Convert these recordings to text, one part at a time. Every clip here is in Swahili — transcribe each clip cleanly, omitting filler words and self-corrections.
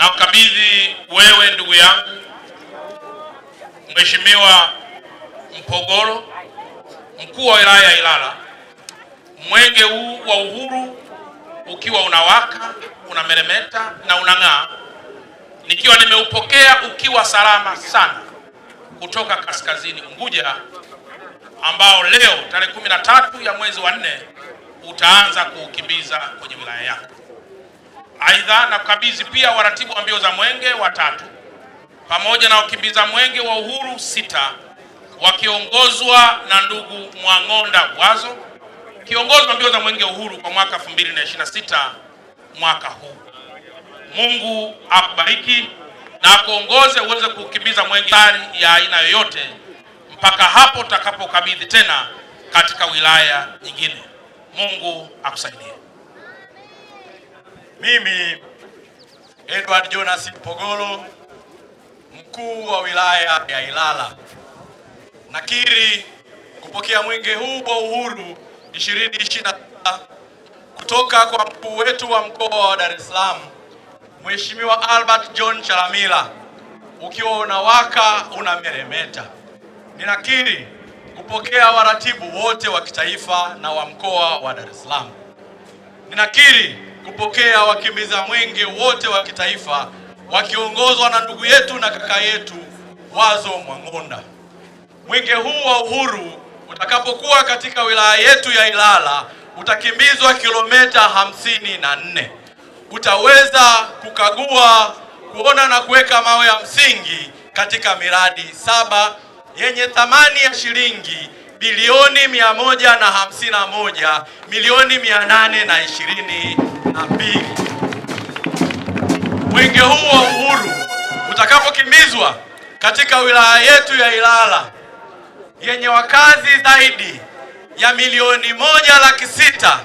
na ukabidhi wewe ndugu yangu Mheshimiwa Mpogolo, mkuu wa wilaya ya Ilala, mwenge huu wa uhuru ukiwa unawaka, unameremeta na unang'aa, nikiwa nimeupokea ukiwa salama sana kutoka kaskazini Unguja, ambao leo tarehe 13 ya mwezi wa 4 utaanza kuukimbiza kwenye wilaya yako. Aidha, na kukabidhi pia waratibu wa mbio za mwenge 3 pamoja na wakimbiza mwenge wa uhuru 6 wakiongozwa na ndugu Mwang'onda Wazo, kiongozi wa mbio za mwenge uhuru kwa mwaka 2026 mwaka huu. Mungu akubariki na akuongoze uweze kukimbiza mwenge ya aina yoyote mpaka hapo utakapokabidhi tena katika wilaya nyingine. Mungu akusaidie. Mimi Edward Jonas Mpogolo, mkuu wa wilaya ya Ilala, nakiri kupokea mwenge huu wa uhuru 2026 kutoka kwa mkuu wetu wa mkoa wa Dar es Salaam, Mheshimiwa Albert John Chalamila, ukiwa unawaka unameremeta. Ninakiri kupokea waratibu wote wa kitaifa na wa mkoa wa Dar es Salaam. Ninakiri kupokea wakimbiza mwenge wote wa kitaifa wakiongozwa na ndugu yetu na kaka yetu Wazo Mwang'onda. Mwenge huu wa uhuru utakapokuwa katika wilaya yetu ya Ilala utakimbizwa kilomita 54. Utaweza kukagua, kuona na kuweka mawe ya msingi katika miradi 7 yenye thamani ya shilingi bilioni 151 milioni 822. Mwenge huu wa uhuru utakapokimbizwa katika wilaya yetu ya Ilala yenye wakazi zaidi ya milioni 1,600,000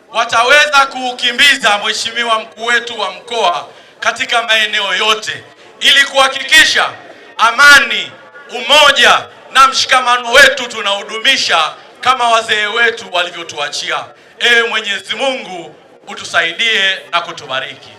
wataweza kuukimbiza Mheshimiwa mkuu wetu wa mkoa katika maeneo yote ili kuhakikisha amani, umoja na mshikamano wetu tunahudumisha kama wazee wetu walivyotuachia. Mwenyezi Mungu utusaidie na kutubariki.